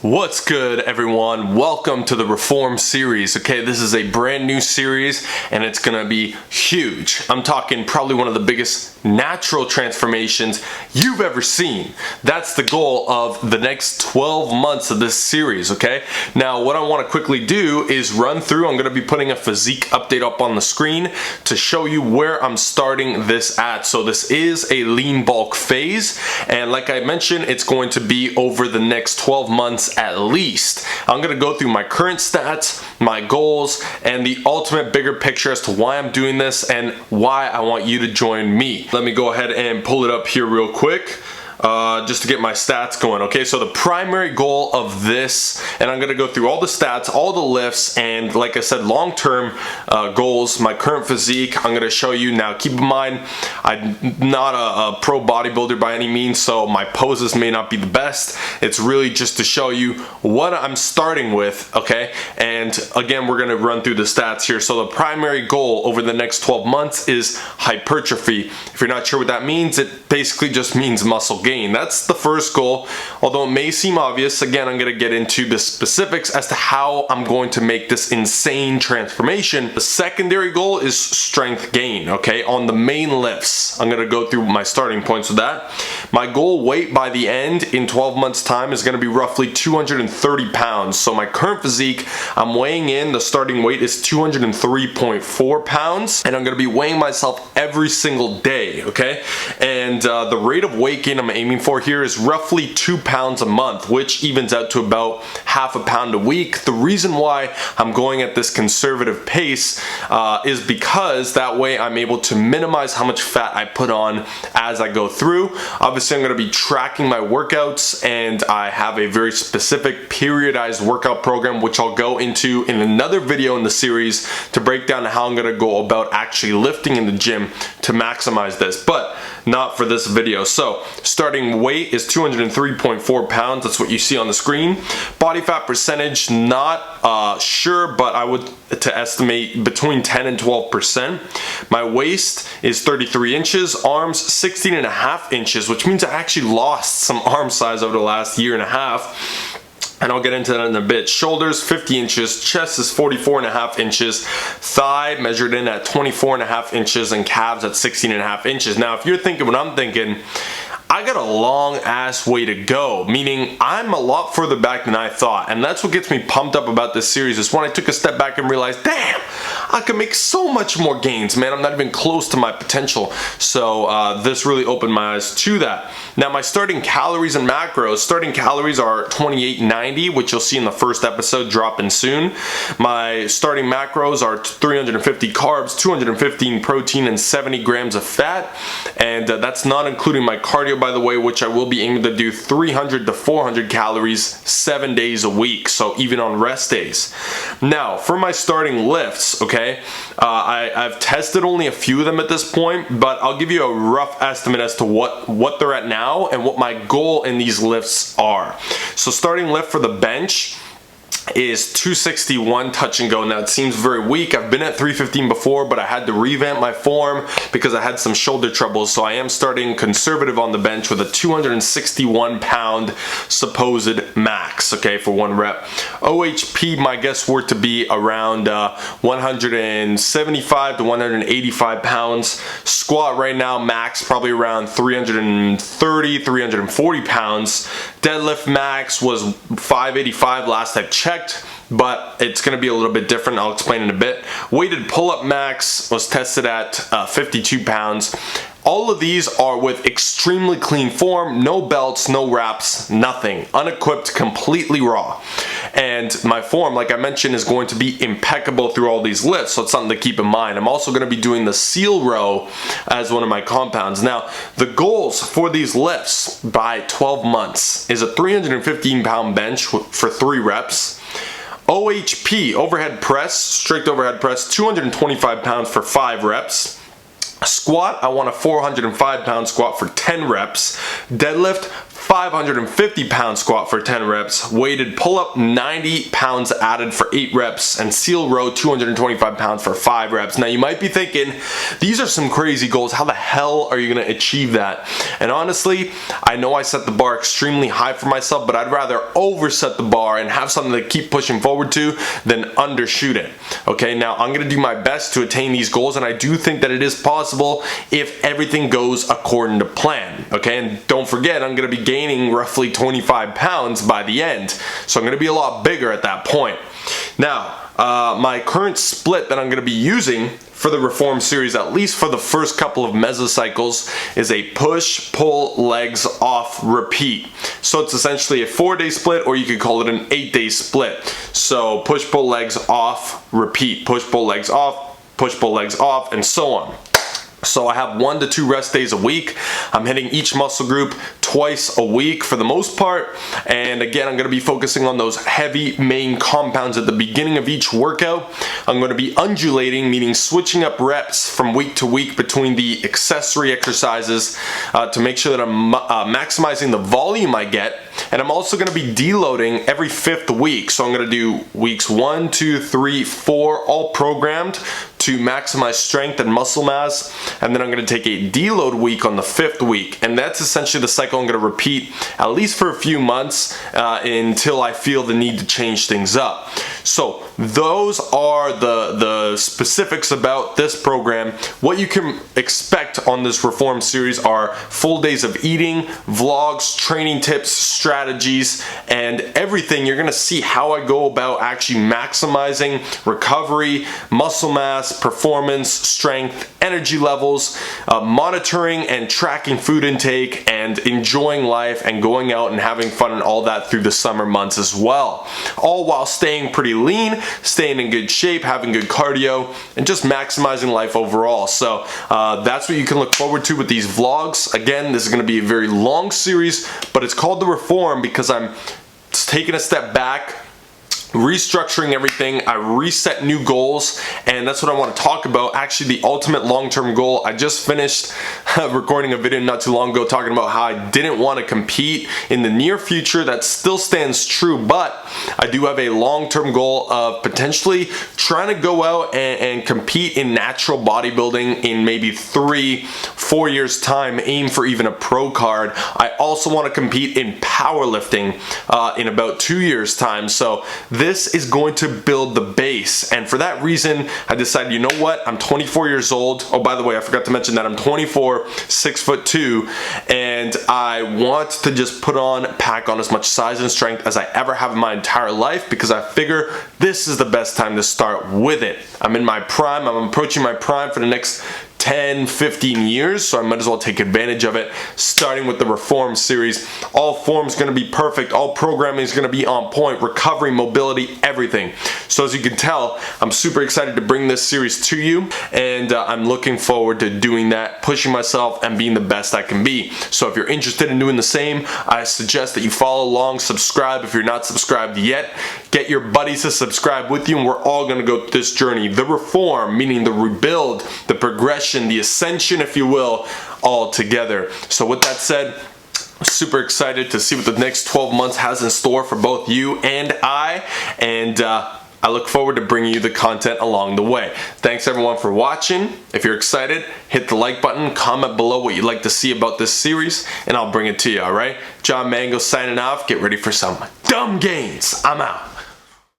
What's good, everyone? Welcome to the Reform series. Okay, this is a brand new series and it's gonna be huge. I'm talking probably one of the biggest natural transformations you've ever seen. That's the goal of the next 12 months of this series, okay? Now, what I want to quickly do is run through. I'm gonna be putting a physique update up on the screen to show you where I'm starting this at. So this is a lean bulk phase, and like I mentioned, it's going to be over the next 12 months at least. I'm gonna go through my current stats, my goals, and the ultimate bigger picture as to why I'm doing this and why I want you to join me. Let me go ahead and pull it up here real quick. Just to get my stats going. Okay, so the primary goal of this, and I'm gonna go through all the stats, all the lifts, and like I said, long-term goals, my current physique, I'm gonna show you. Now, keep in mind, I'm not a pro bodybuilder by any means, so my poses may not be the best. It's really just to show you what I'm starting with, okay? And again, we're gonna run through the stats here. So the primary goal over the next 12 months is hypertrophy. If you're not sure what that means, it basically just means muscle gain. That's the first goal. Although it may seem obvious, again, I'm going to get into the specifics as to how I'm going to make this insane transformation. The secondary goal is strength gain, okay, on the main lifts. I'm going to go through my starting points with that. My goal weight by the end in 12 months time is going to be roughly 230 pounds. So my current physique, I'm weighing in, the starting weight is 203.4 pounds, and I'm going to be weighing myself every single day, okay? And the rate of weight gain I'm aiming for here is roughly 2 pounds a month, which evens out to about half a pound a week. The reason why I'm going at this conservative pace is because that way I'm able to minimize how much fat I put on as I go through. Obviously, I'm going to be tracking my workouts, and I have a very specific periodized workout program, which I'll go into in another video in the series to break down how I'm going to go about actually lifting in the gym to maximize this, but not for this video. So starting weight is 203.4 pounds. That's what you see on the screen. Body fat percentage, not sure, but I would to estimate between 10 and 12%. My waist is 33 inches, arms 16.5 inches, which means I actually lost some arm size over the last year and a half. And I'll get into that in a bit. Shoulders, 50 inches. Chest is 44.5 inches. Thigh measured in at 24.5 inches. And calves at 16.5 inches. Now, if you're thinking what I'm thinking, I got a long ass way to go, meaning I'm a lot further back than I thought. And that's what gets me pumped up about this series, is when I took a step back and realized, damn, I can make so much more gains, man. I'm not even close to my potential. So this really opened my eyes to that. Now, my starting calories and macros, starting calories are 2890, which you'll see in the first episode dropping soon. My starting macros are 350 carbs, 215 protein, and 70 grams of fat. And that's not including my cardio, by the way, which I will be aiming to do 300 to 400 calories 7 days a week, so even on rest days. Now, for my starting lifts, okay, I've tested only a few of them at this point, but I'll give you a rough estimate as to what they're at now and what my goal in these lifts are. So starting lift for the bench is 261 touch and go. Now, it seems very weak. I've been at 315 before, but I had to revamp my form because I had some shoulder troubles, so I am starting conservative on the bench with a 261 pound supposed max, okay, for one rep. OHP, my guess were to be around 175 to 185 pounds. Squat right now, max probably around 330, 340 pounds. Deadlift max was 585 last I checked, but it's going to be a little bit different. I'll explain in a bit. Weighted pull-up max was tested at 52 pounds. All of these are with extremely clean form, no belts, no wraps, nothing. Unequipped, completely raw. And my form, like I mentioned, is going to be impeccable through all these lifts, so it's something to keep in mind. I'm also going to be doing the seal row as one of my compounds. Now, the goals for these lifts by 12 months is a 315 pound bench for 3 reps. OHP, overhead press, strict overhead press, 225 pounds for 5 reps. Squat, I want a 405 pound squat for 10 reps. Deadlift, 550 pound squat for 10 reps, weighted pull-up 90 pounds added for 8 reps, and seal row 225 pounds for 5 reps. Now you might be thinking, these are some crazy goals. How the hell are you going to achieve that? And honestly, I know I set the bar extremely high for myself, but I'd rather overset the bar and have something to keep pushing forward to than undershoot it. Okay, now I'm going to do my best to attain these goals, and I do think that it is possible if everything goes according to plan. Okay, and don't forget, I'm going to be gaining roughly 25 pounds by the end, so I'm going to be a lot bigger at that point. Now, my current split that I'm going to be using for the Reform series, at least for the first couple of mesocycles, is a push, pull, legs off, repeat. So it's essentially a 4-day split, or you could call it an 8-day split. So push, pull, legs off, repeat, push, pull, legs off, push, pull, legs off, and so on. So I have 1 to 2 rest days a week. I'm hitting each muscle group twice a week for the most part. And again, I'm going to be focusing on those heavy main compounds at the beginning of each workout. I'm going to be undulating, meaning switching up reps from week to week between the accessory exercises to make sure that I'm maximizing the volume I get. And I'm also going to be deloading every 5th week. So I'm going to do weeks 1, 2, 3, 4, all programmed to maximize strength and muscle mass, and then I'm going to take a deload week on the 5th week, and that's essentially the cycle I'm going to repeat at least for a few months until I feel the need to change things up. So those are the specifics about this program. What you can expect on this Reform series are full days of eating, vlogs, training tips, strategies, and everything. You're going to see how I go about actually maximizing recovery, muscle mass, performance, strength, energy levels, monitoring and tracking food intake, and enjoying life and going out and having fun and all that through the summer months as well. All while staying pretty lean, staying in good shape, having good cardio, and just maximizing life overall. So that's what you can look forward to with these vlogs. Again, this is going to be a very long series, but it's called The Reform because I'm taking a step back, restructuring everything. I reset new goals, and that's what I want to talk about. Actually, the ultimate long-term goal, I just finished recording a video not too long ago talking about how I didn't want to compete in the near future. That still stands true, but I do have a long-term goal of potentially trying to go out and compete in natural bodybuilding in maybe 3-4 years time, aim for even a pro card. I also want to compete in powerlifting in about 2 years time. So this is going to build the base, and for that reason I decided, you know what, I'm 24 years old. Oh, by the way, I forgot to mention that I'm 24, 6'2", and I want to just pack on as much size and strength as I ever have in my entire life, because I figure this is the best time to start with it. I'm in my prime, I'm approaching my prime for the next 10-15 years, so I might as well take advantage of it, starting with the Reform series. All form's going to be perfect, all programming is going to be on point, recovery, mobility, everything. So as you can tell, I'm super excited to bring this series to you, and I'm looking forward to doing that, pushing myself and being the best I can be. So if you're interested in doing the same, I suggest that you follow along, subscribe if you're not subscribed yet, get your buddies to subscribe with you, and we're all going to go through this journey. The Reform, meaning the rebuild, the progression, the ascension, if you will, all together. So with that said, I'm super excited to see what the next 12 months has in store for both you and I, and I look forward to bringing you the content along the way. Thanks everyone for watching. If you're excited, hit the like button, comment below what you'd like to see about this series, and I'll bring it to you, alright? John Mango signing off. Get ready for some dumb gains. I'm out.